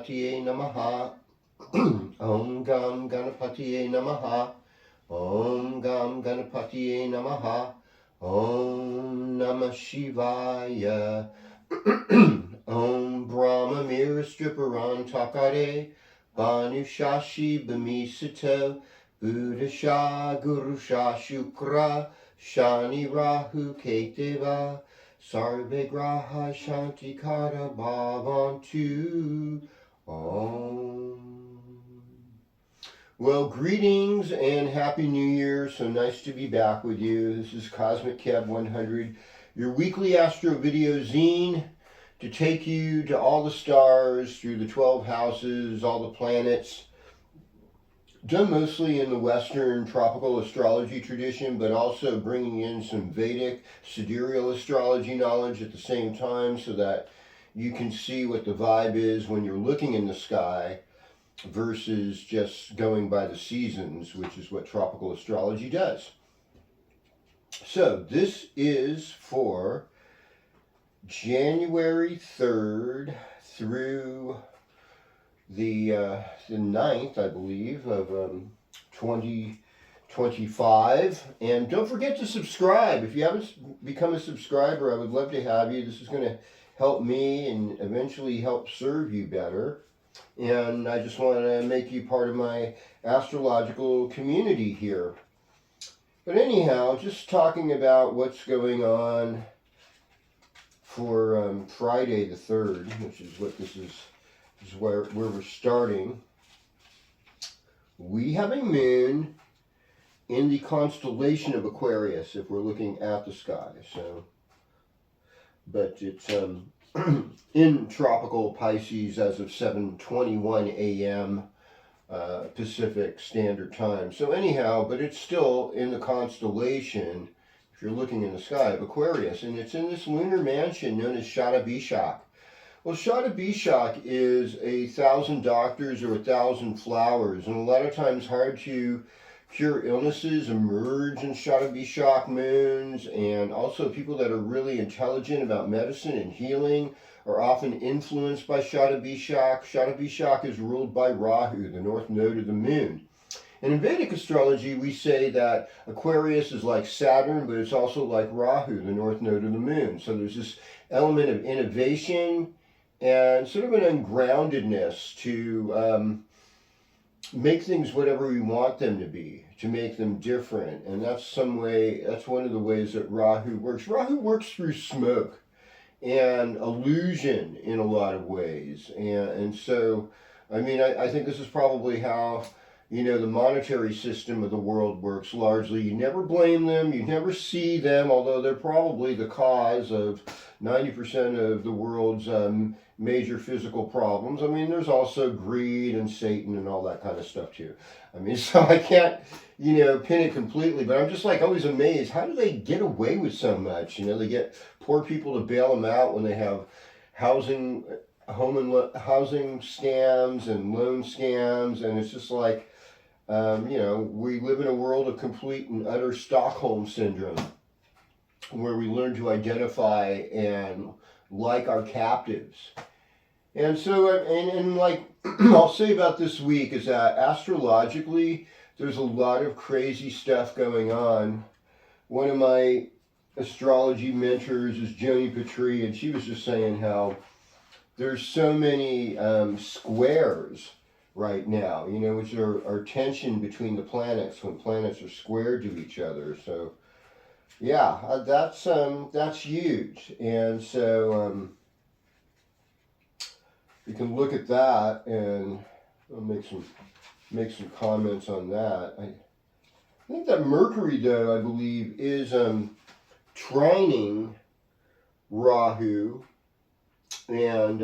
Ganapatiye Namaha. Om Gam Ganapatiye Namaha. Om Gam Ganapatiye Namaha. Om Namah Shivaya. Om Brahma Mirastriparan Takare. Banu Shashi Bhamisito. Buddha Guru Shukra. Shani Rahu Keteva. Sarve Graha Shanti Kara Bhavantu. Om. Well, greetings and Happy New Year. So nice to be back with you. This is Cosmic Kev 100, your weekly astro video zine to take you to all the stars through the 12 houses, all the planets. Done mostly in the Western tropical astrology tradition, but also bringing in some Vedic sidereal astrology knowledge at the same time so that you can see what the vibe is when you're looking in the sky versus just going by the seasons, which is what tropical astrology does. So this is for January 3rd through the 9th, I believe, of 2025. And don't forget to subscribe. If you haven't become a subscriber, I would love to have you. This is going to help me and eventually help serve you better. And I just want to make you part of my astrological community here. But anyhow, just talking about what's going on for Friday the 3rd, which is what this is where we're starting. We have a moon in the constellation of Aquarius if we're looking at the sky. So, but it's in tropical Pisces as of 7:21 a.m. Pacific Standard Time. So anyhow, but it's still in the constellation, if you're looking in the sky, of Aquarius, and it's in this lunar mansion known as Shadabishak. Well, Shadabishak is 1,000 doctors or 1,000 flowers, and a lot of times hard to cure illnesses emerge in Shadabishak moons, and also people that are really intelligent about medicine and healing are often influenced by Shadabishak. Shadabishak is ruled by Rahu, the north node of the moon. And in Vedic astrology, we say that Aquarius is like Saturn, but it's also like Rahu, the north node of the moon. So there's this element of innovation and sort of an ungroundedness to make things whatever we want them to be, to make them different. And that's one of the ways that Rahu works. Rahu works through smoke and illusion in a lot of ways. And so, I mean, I think this is probably how, the monetary system of the world works largely. You never blame them, you never see them, although they're probably the cause of 90% of the world's major physical problems. I mean, there's also greed and Satan and all that kind of stuff too. I mean, so I can't, pin it completely, but I'm just like always amazed. How do they get away with so much? They get poor people to bail them out when they have housing scams and loan scams, and it's just like, we live in a world of complete and utter Stockholm syndrome, where we learn to identify and like our captives. And so, and like I'll say about this week is that astrologically, there's a lot of crazy stuff going on. One of my astrology mentors is Joni Petrie, and she was just saying how there's so many squares right now, which are tension between the planets when planets are squared to each other. So, yeah, that's huge. And so you can look at that, and I'll make some comments on that. I think that Mercury, though, I believe, is trining Rahu, and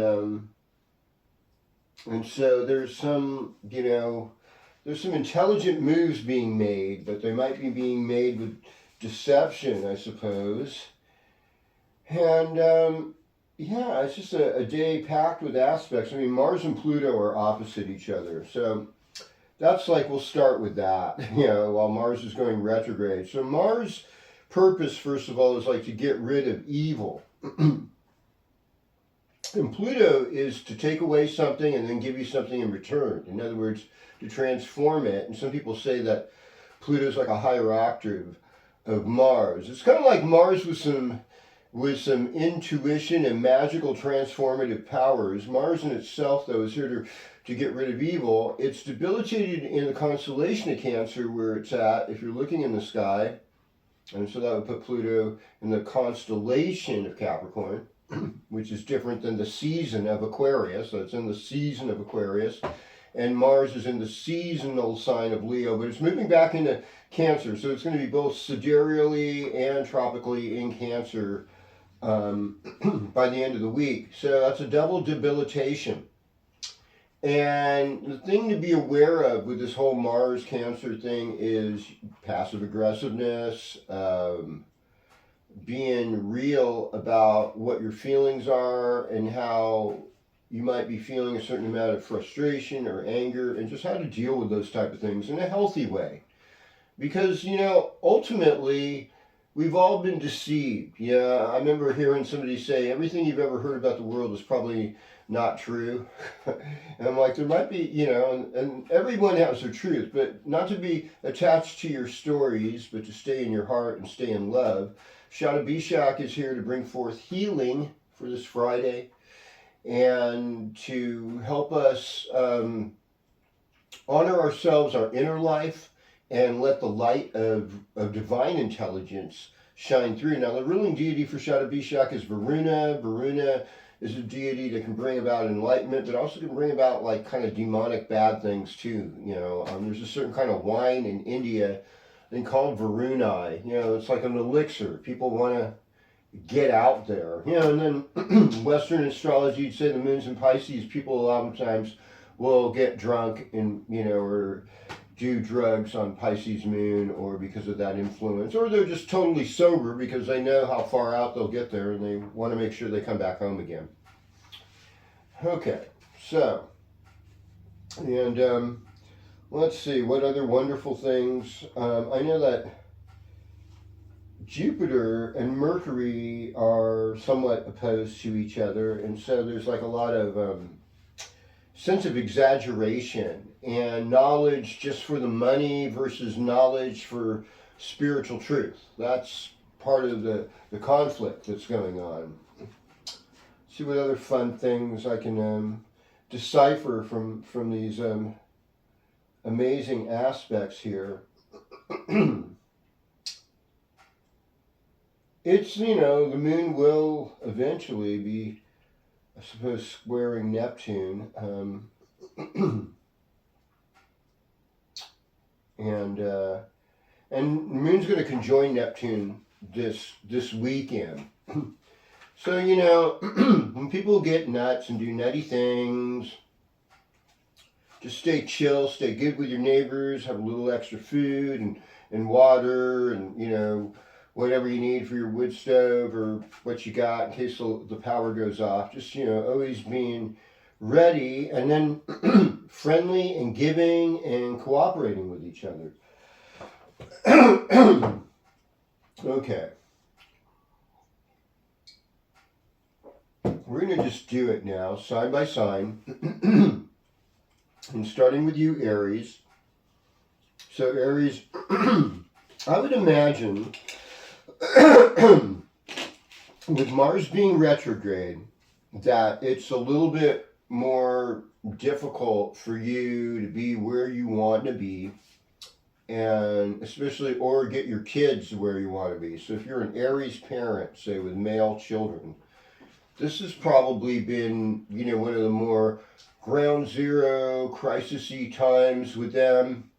so there's some, there's some intelligent moves being made, but they might be being made with deception, I suppose. And yeah, it's just a day packed with aspects. I mean, Mars and Pluto are opposite each other, so that's like, we'll start with that, while Mars is going retrograde. So Mars' purpose, first of all, is like to get rid of evil. And Pluto is to take away something and then give you something in return. In other words, to transform it. And some people say that Pluto's like a higher octave of Mars. It's kind of like Mars with some intuition and magical transformative powers. Mars in itself, though, is here to get rid of evil. It's debilitated in the constellation of Cancer, where it's at, if you're looking in the sky. And so that would put Pluto in the constellation of Capricorn, which is different than the season of Aquarius. So it's in the season of Aquarius. And Mars is in the seasonal sign of Leo, but it's moving back into Cancer. So it's going to be both sidereally and tropically in Cancer by the end of the week. So that's a double debilitation. And the thing to be aware of with this whole Mars Cancer thing is passive aggressiveness, being real about what your feelings are and how you might be feeling a certain amount of frustration or anger, and just how to deal with those type of things in a healthy way. Because, you know, ultimately, we've all been deceived. Yeah, I remember hearing somebody say, everything you've ever heard about the world is probably not true. And I'm like, there might be, you know, and everyone has their truth, but not to be attached to your stories, but to stay in your heart and stay in love. Shada Bishak is here to bring forth healing for this Friday and to help us honor ourselves, our inner life, and let the light of divine intelligence shine through. Now, the ruling deity for Shada Bishak is Varuna. Varuna is a deity that can bring about enlightenment, but also can bring about like kind of demonic bad things too. You know, there's a certain kind of wine in India and called Varunai. You know, it's like an elixir. People want to get out there. You know, and then Western astrology, you'd say the moon's in Pisces. People a lot of times will get drunk and, you know, or do drugs on Pisces moon, or because of that influence, or they're just totally sober because they know how far out they'll get there and they want to make sure they come back home again. Okay, so, and let's see, what other wonderful things. I know that Jupiter and Mercury are somewhat opposed to each other, and so there's like a lot of sense of exaggeration and knowledge just for the money versus knowledge for spiritual truth. That's part of the conflict that's going on. See what other fun things I can decipher from these amazing aspects here. It's, you know, the moon will eventually be, I suppose, squaring Neptune. And the moon's going to conjoin Neptune this weekend. So, you know, when people get nuts and do nutty things, just stay chill, stay good with your neighbors, have a little extra food and water and, you know, whatever you need for your wood stove or what you got in case the power goes off. Just, you know, always being ready and then friendly and giving and cooperating with each other. Okay. We're going to just do it now, sign by sign. And starting with you, Aries. So, Aries, I would imagine with Mars being retrograde, that it's a little bit more difficult for you to be where you want to be, and especially, or get your kids where you want to be. So if you're an Aries parent, say with male children, this has probably been, you know, one of the more ground zero, crisis-y times with them.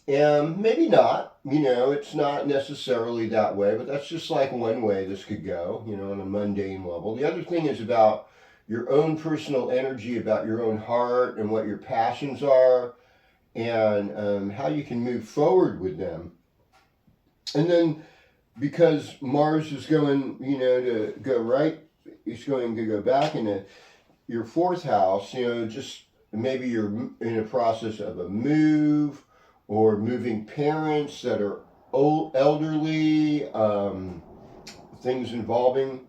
And maybe not, you know, it's not necessarily that way, but that's just like one way this could go, you know, on a mundane level. The other thing is about your own personal energy, about your own heart and what your passions are, and how you can move forward with them. And then because Mars is going, you know, to go right, it's going to go back into your fourth house, you know, just maybe you're in a process of a move, or moving parents that are old, elderly, things involving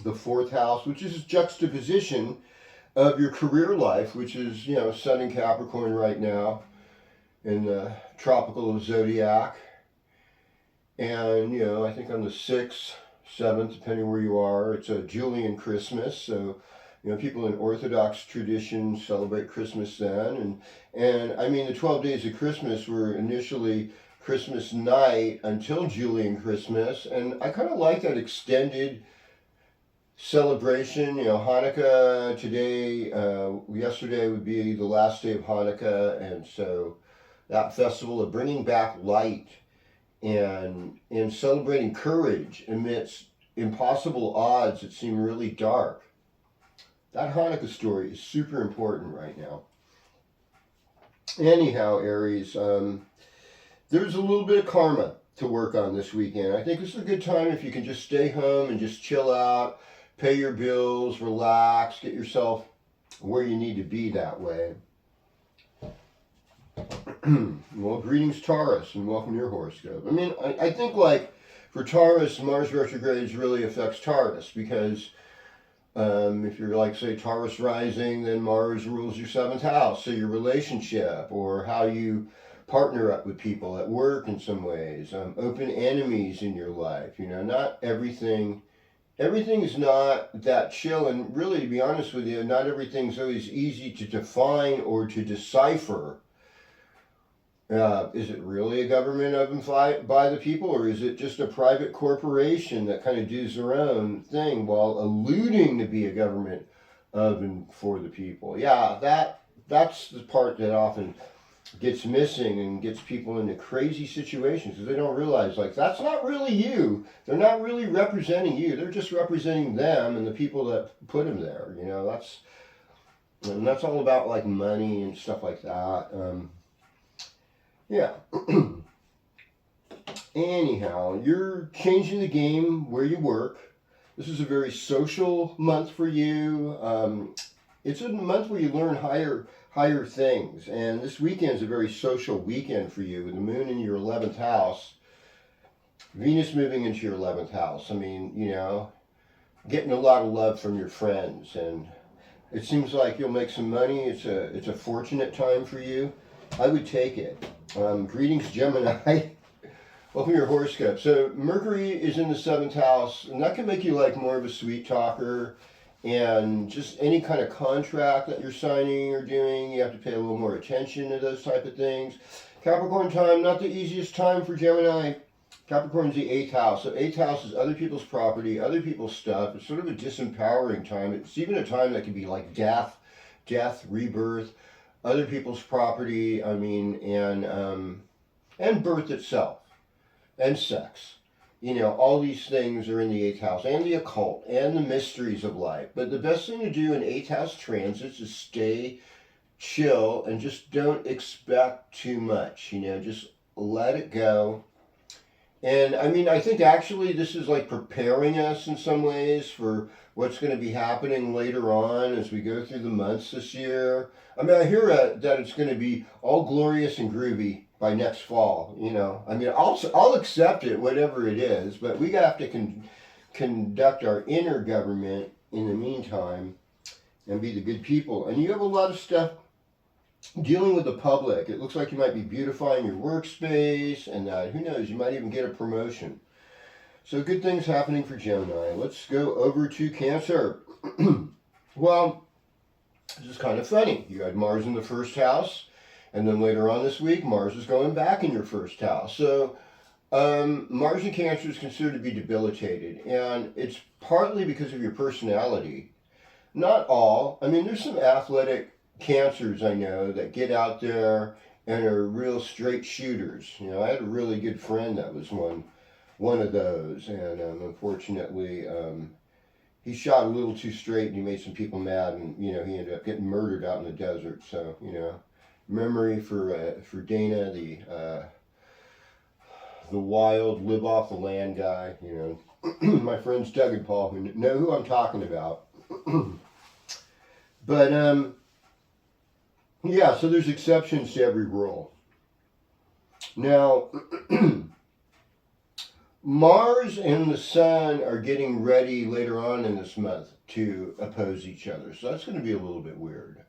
the 4th house, which is a juxtaposition of your career life, which is, you know, Sun in Capricorn right now in the tropical zodiac. And, you know, I think on the 6th, 7th, depending where you are, it's a Julian Christmas. So, you know, people in Orthodox tradition celebrate Christmas then. And I mean, the 12 days of Christmas were initially Christmas night until Julian Christmas. And I kind of like that extended celebration. You know, Hanukkah today, yesterday would be the last day of Hanukkah. And so that festival of bringing back light and celebrating courage amidst impossible odds that seem really dark. That Hanukkah story is super important right now. Anyhow, Aries, there's a little bit of karma to work on this weekend. I think this is a good time if you can just stay home and just chill out, pay your bills, relax, get yourself where you need to be that way. Well, greetings, Taurus, and welcome to your horoscope. I mean, I think, like, for Taurus, Mars retrogrades really affects Taurus because if you're, like, say, Taurus rising, then Mars rules your 7th house, so your relationship or how you partner up with people at work in some ways, open enemies in your life. You know, not everything is not that chill, and really, to be honest with you, not everything's always easy to define or to decipher. Is it really a government of and by the people, or is it just a private corporation that kind of does their own thing while alluding to be a government of and for the people? Yeah, that's the part that often gets missing and gets people into crazy situations because they don't realize, like, that's not really you. They're not really representing you. They're just representing them and the people that put them there. You know, that's all about, like, money and stuff like that. Yeah. Anyhow, you're changing the game where you work. This is a very social month for you. It's a month where you learn higher things. And this weekend is a very social weekend for you with the moon in your 11th house. Venus moving into your 11th house. I mean, you know, getting a lot of love from your friends. And it seems like you'll make some money. It's a fortunate time for you. I would take it. Greetings, Gemini. Welcome to your horoscope. So Mercury is in the 7th house, and that can make you like more of a sweet talker. And just any kind of contract that you're signing or doing, you have to pay a little more attention to those type of things. Capricorn time, not the easiest time for Gemini. Capricorn's the 8th house. So 8th house is other people's property, other people's stuff. It's sort of a disempowering time. It's even a time that can be like death, rebirth, other people's property, I mean, and birth itself, and sex. You know, all these things are in the 8th house, and the occult, and the mysteries of life. But the best thing to do in 8th house transits is stay chill and just don't expect too much. You know, just let it go. And I mean, I think actually this is like preparing us in some ways for what's going to be happening later on as we go through the months this year. I mean, I hear that it's going to be all glorious and groovy by next fall. You know, I mean, I'll accept it, whatever it is, but we have to conduct our inner government in the meantime and be the good people. And you have a lot of stuff dealing with the public. It looks like you might be beautifying your workspace, and who knows, you might even get a promotion. So good things happening for Gemini. Let's go over to Cancer. Well, this is kind of funny. You had Mars in the 1st house, and then later on this week, Mars is going back in your 1st house. So Mars in Cancer is considered to be debilitated, and it's partly because of your personality. Not all. I mean, there's some athletic Cancers I know that get out there and are real straight shooters. You know, I had a really good friend that was one of those, and unfortunately he shot a little too straight and he made some people mad, and you know, he ended up getting murdered out in the desert. So, you know, memory for Dana, the wild live off the land guy. You know, my friends Doug and Paul who know who I'm talking about. But yeah, so there's exceptions to every rule. Now, Mars and the Sun are getting ready later on in this month to oppose each other. So that's going to be a little bit weird.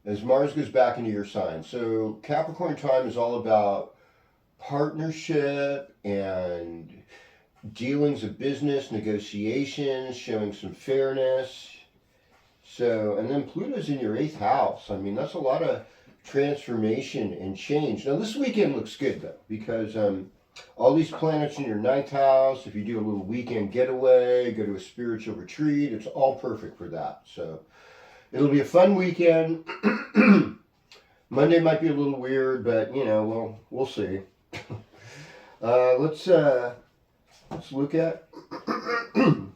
As Mars goes back into your sign. So Capricorn time is all about partnership and dealings of business, negotiations, showing some fairness. So, and then Pluto's in your 8th house. I mean, that's a lot of transformation and change. Now, this weekend looks good, though, because all these planets in your 9th house, if you do a little weekend getaway, go to a spiritual retreat, it's all perfect for that. So, it'll be a fun weekend. Monday might be a little weird, but, you know, we'll see. Let's look at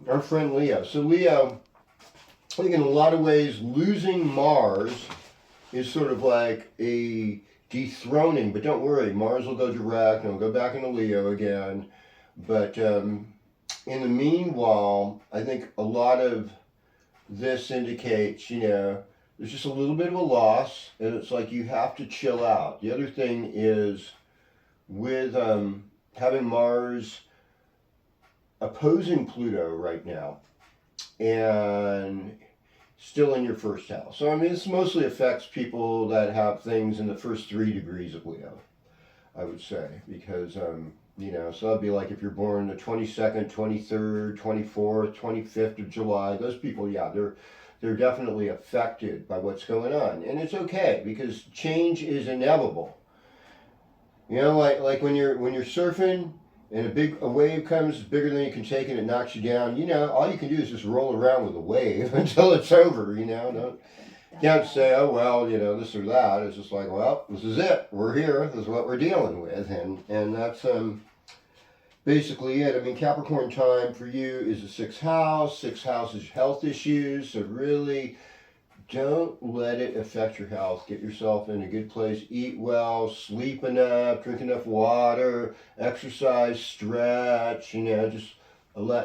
our friend Leo. So, Leo, I think in a lot of ways, losing Mars is sort of like a dethroning, but don't worry, Mars will go direct and it'll go back into Leo again. But in the meanwhile, I think a lot of this indicates, you know, there's just a little bit of a loss, and it's like you have to chill out. The other thing is with having Mars opposing Pluto right now, and still in your 1st house. So, I mean, this mostly affects people that have things in the first 3 degrees of Leo, I would say, because, you know, so that'd be like if you're born the 22nd, 23rd, 24th, 25th of July, those people, yeah, they're definitely affected by what's going on. And it's okay, because change is inevitable. You know, like when you're surfing, and a wave comes bigger than you can take and it knocks you down, you know, all you can do is just roll around with the wave until it's over, you know. Can't say, oh, well, you know, this or that. It's just like, well, this is it. We're here. This is what we're dealing with. And that's basically it. I mean, Capricorn time for you is the 6th house. 6th house is health issues. So really, don't let it affect your health. Get yourself in a good place. Eat well, sleep enough, drink enough water, exercise, stretch, you know, just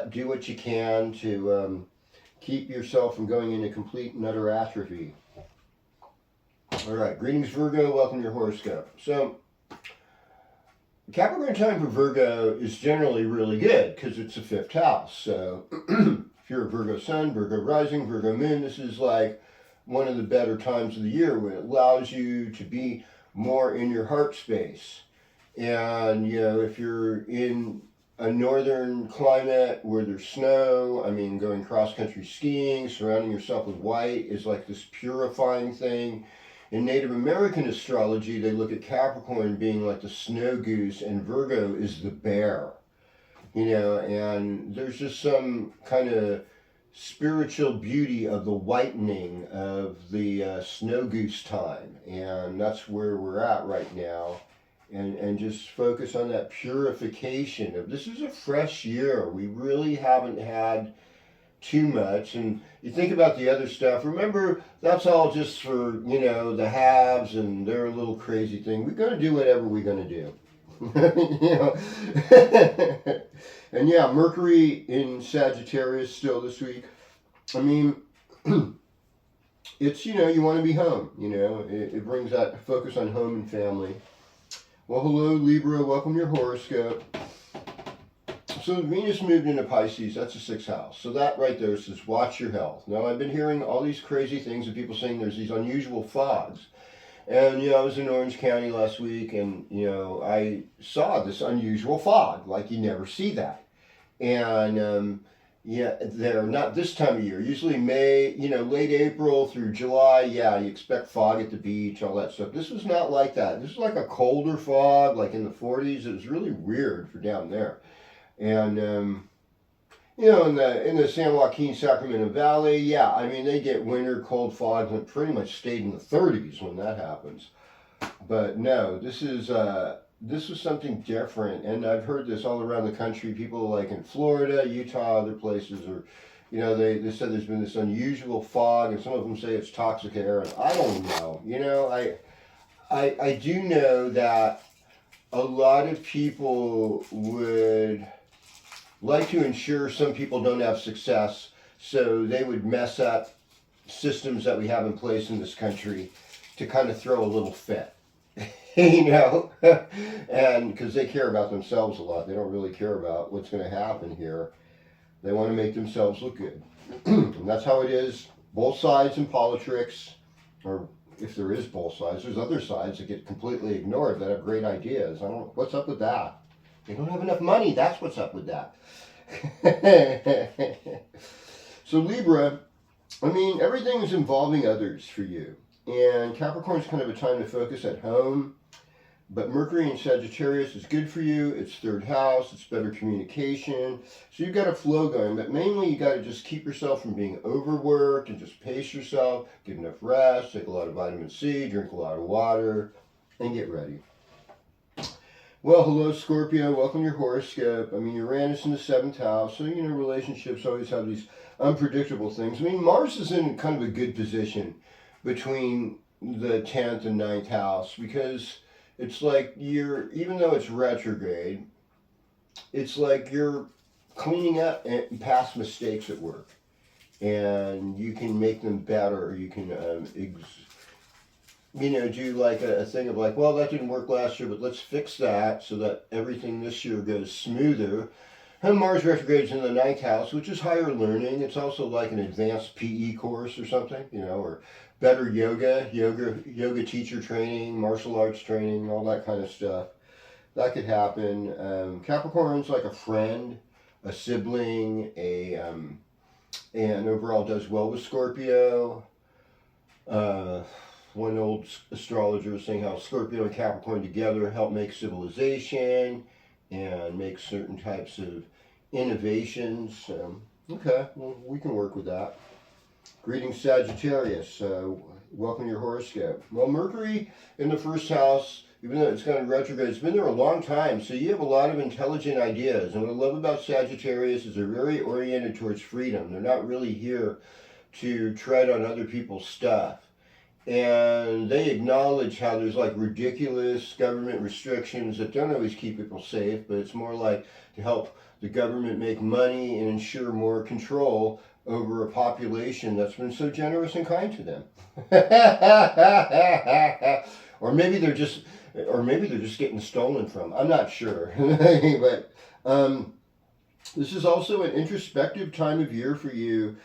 do what you can to keep yourself from going into complete and utter atrophy. All right, greetings Virgo, welcome to your horoscope. So, Capricorn time for Virgo is generally really good because it's the 5th house. So, if you're a Virgo sun, Virgo rising, Virgo moon, this is like one of the better times of the year when it allows you to be more in your heart space. And, you know, if you're in a northern climate where there's snow, I mean, going cross-country skiing, surrounding yourself with white is like this purifying thing. In Native American astrology, they look at Capricorn being like the snow goose, and Virgo is the bear. You know, and there's just some kind of spiritual beauty of the whitening of the snow goose time, and that's where we're at right now. And just focus on that purification of this is a fresh year. We really haven't had too much. And you think about the other stuff, remember, that's all just for, you know, the haves and their little crazy thing. We're going to do whatever we're going to do. You know. And yeah, Mercury in Sagittarius still this week. I mean, it's, you know, you want to be home, you know. It brings that focus on home and family. Well, hello, Libra. Welcome to your horoscope. So Venus moved into Pisces. That's the 6th house. So that right there says, watch your health. Now, I've been hearing all these crazy things of people saying there's these unusual fogs. And, you know, I was in Orange County last week, and, you know, I saw this unusual fog. Like, you never see that. And, yeah, they're not this time of year. Usually May, you know, late April through July, yeah, you expect fog at the beach, all that stuff. This was not like that. This was like a colder fog, like in the 40s. It was really weird for down there. And, you know, in the San Joaquin, Sacramento Valley, yeah, I mean, they get winter cold fogs and it pretty much stayed in the 30s when that happens. But no, this was something different, and I've heard this all around the country. People like in Florida, Utah, other places, or, you know, they said there's been this unusual fog, and some of them say it's toxic air, and I don't know. You know, I do know that a lot of people would like to ensure some people don't have success, so they would mess up systems that we have in place in this country to kind of throw a little fit. You know, and because they care about themselves a lot, they don't really care about what's going to happen here. They want to make themselves look good. And that's how it is, both sides in politics, or if there is both sides, there's other sides that get completely ignored that have great ideas. I don't, what's up with that? They don't have enough money, that's what's up with that. So Libra, I mean, everything is involving others for you. And Capricorn is kind of a time to focus at home. But Mercury in Sagittarius is good for you. It's third house. It's better communication. So you've got a flow going. But mainly you got to just keep yourself from being overworked and just pace yourself. Get enough rest. Take a lot of vitamin C. Drink a lot of water. And get ready. Well, hello Scorpio. Welcome to your horoscope. I mean, Uranus in the 7th house. So, relationships always have these unpredictable things. I mean, Mars is in kind of a good position between the 10th and 9th house because it's like even though it's retrograde, it's like you're cleaning up past mistakes at work. And you can make them better. You can, do like a thing of like, well, that didn't work last year, but let's fix that so that everything this year goes smoother. And Mars retrogrades in the 9th house, which is higher learning. It's also like an advanced PE course or something, or better yoga teacher training, martial arts training, all that kind of stuff. That could happen. Capricorn's like a friend, a sibling, and overall does well with Scorpio. One old astrologer was saying how Scorpio and Capricorn together help make civilization and make certain types of innovations. Okay, well, we can work with that. Greetings, Sagittarius. Welcome to your horoscope. Well, Mercury in the 1st house, even though it's kind of retrograde, it's been there a long time, so you have a lot of intelligent ideas. And what I love about Sagittarius is they're very oriented towards freedom. They're not really here to tread on other people's stuff. And they acknowledge how there's like ridiculous government restrictions that don't always keep people safe, but it's more like to help the government make money and ensure more control over a population that's been so generous and kind to them. or maybe they're just getting stolen from. I'm not sure. But this is also an introspective time of year for you.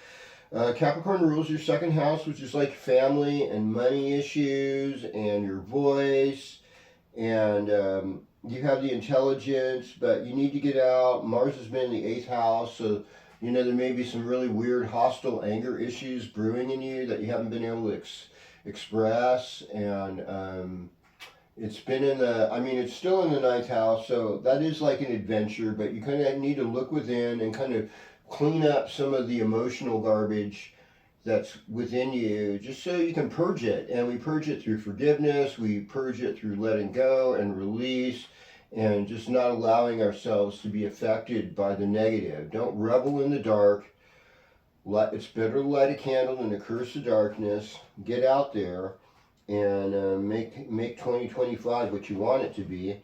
Capricorn rules your 2nd house, which is like family and money issues and your voice. And you have the intelligence, but you need to get out. Mars has been in the 8th house, so there may be some really weird hostile anger issues brewing in you that you haven't been able to express. And it's been it's still in the 9th house, so that is like an adventure, but you kind of need to look within and kind of clean up some of the emotional garbage that's within you, just so you can purge it. And we purge it through forgiveness, we purge it through letting go and release, and just not allowing ourselves to be affected by the negative. Don't revel in the dark. It's better to light a candle than to curse the darkness. Get out there and make 2025 what you want it to be.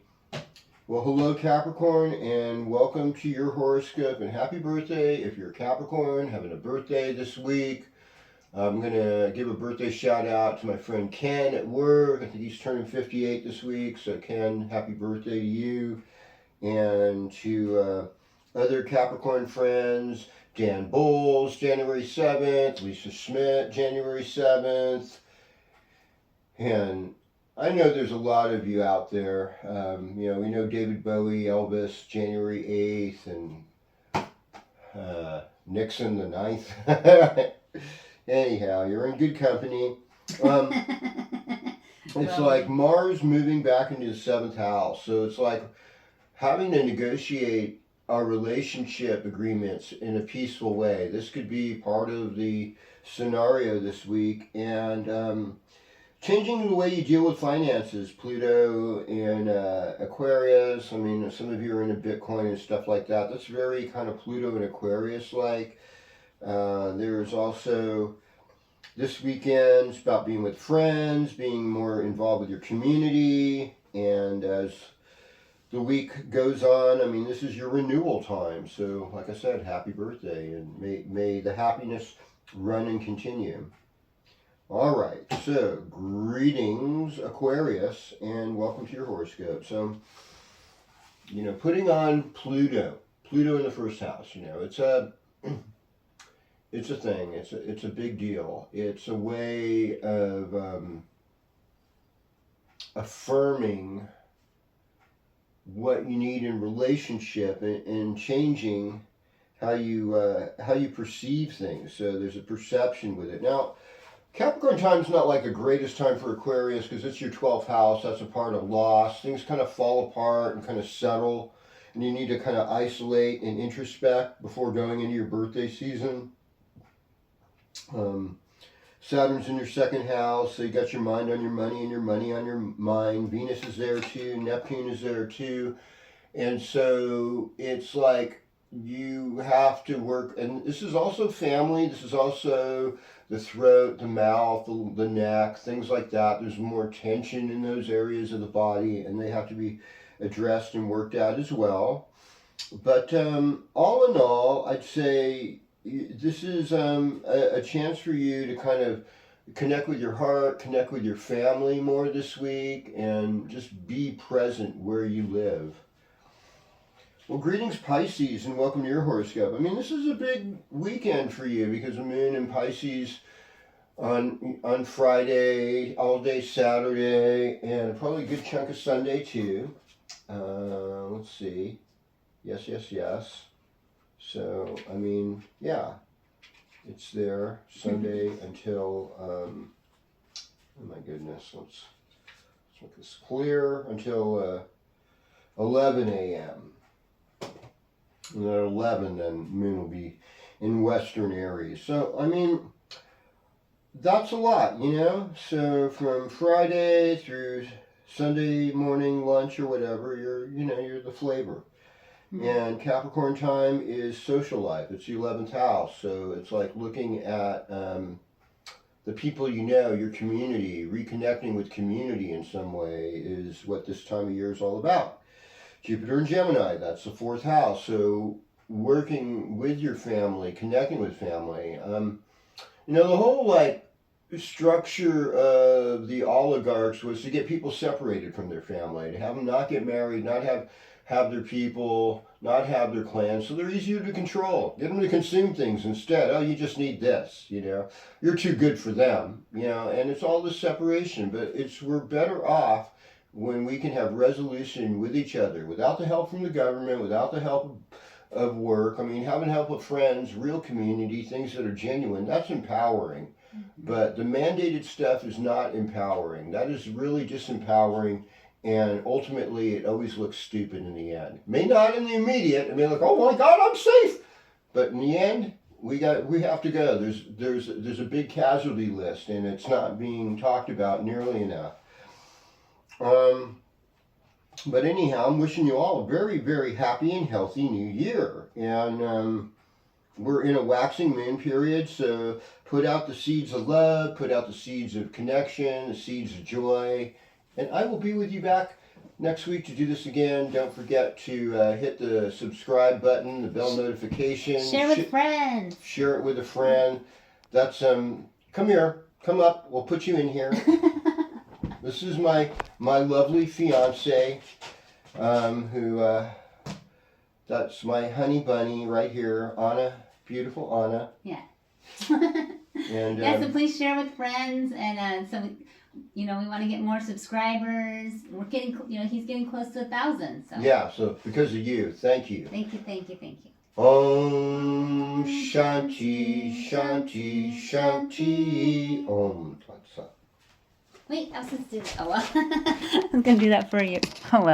Well, hello Capricorn, and welcome to your horoscope, and happy birthday if you're Capricorn, having a birthday this week. I'm going to give a birthday shout out to my friend Ken at work. I think he's turning 58 this week, so Ken, happy birthday to you. And to other Capricorn friends, Dan Bowles, January 7th, Lisa Schmidt, January 7th, and I know there's a lot of you out there. We know David Bowie, Elvis, January 8th, and Nixon the 9th. Anyhow, you're in good company. It's like Mars moving back into the 7th house. So it's like having to negotiate our relationship agreements in a peaceful way. This could be part of the scenario this week. And changing the way you deal with finances, Pluto in Aquarius. I mean, some of you are into Bitcoin and stuff like that. That's very kind of Pluto and Aquarius-like. There's also this weekend, it's about being with friends, being more involved with your community. And as the week goes on, I mean, this is your renewal time. So, like I said, happy birthday, and may the happiness run and continue. All right, so greetings, Aquarius, and welcome to your horoscope. So, putting on Pluto in the first house, it's a thing. It's a big deal. It's a way of affirming what you need in relationship and changing how you perceive things. So there's a perception with it. Now, Capricorn time is not like the greatest time for Aquarius because it's your 12th house. That's a part of loss. Things kind of fall apart and kind of settle, and you need to kind of isolate and introspect before going into your birthday season. Saturn's in your second house, so you got your mind on your money and your money on your mind. Venus is there too, Neptune is there too, and so it's like you have to work, and this is also family, this is also the throat, the mouth, the neck, things like that. There's more tension in those areas of the body, and they have to be addressed and worked out as well. But all in all, I'd say this is a chance for you to kind of connect with your heart, connect with your family more this week, and just be present where you live. Well, greetings, Pisces, and welcome to your horoscope. I mean, this is a big weekend for you because the moon in Pisces on Friday, all day Saturday, and probably a good chunk of Sunday too. Let's see. Yes. So, I mean, yeah, it's there Sunday until, oh my goodness, let's make this clear, until 11 a.m. And at 11, then moon will be in Western Aries. So, I mean, that's a lot, So from Friday through Sunday morning lunch or whatever, you're the flavor. And Capricorn time is social life. It's the 11th house. So it's like looking at the people your community, reconnecting with community in some way is what this time of year is all about. Jupiter and Gemini, that's the 4th house. So working with your family, connecting with family. The whole structure of the oligarchs was to get people separated from their family, to have them not get married, not have their people, not have their clans, so they're easier to control. Get them to consume things instead. Oh, you just need this, You're too good for them, and it's all this separation, but we're better off when we can have resolution with each other, without the help from the government, without the help of work. I mean, having help of friends, real community, things that are genuine, that's empowering. But the mandated stuff is not empowering. That is really disempowering, and ultimately it always looks stupid in the end. May not in the immediate, it may look, oh my God, I'm safe. But in the end, we have to go. There's a big casualty list, and it's not being talked about nearly enough. But anyhow, I'm wishing you all a very, very happy and healthy new year. And we're in a waxing moon period, so put out the seeds of love, put out the seeds of connection, the seeds of joy. And I will be with you back next week to do this again. Don't forget to hit the subscribe button, the bell notification. Share with friends. Share it with a friend. That's, come here, come up, we'll put you in here. This is my lovely fiance, who, that's my honey bunny right here, Anna, beautiful Anna. Yeah. And yeah, so please share with friends, and so we want to get more subscribers. We're getting, he's getting close to 1,000. So yeah, so because of you, thank you. Thank you. Om Shanti Shanti Shanti Om Tat Sat. Wait, I was supposed to do that. Oh well. I was gonna do that for you. Oh well.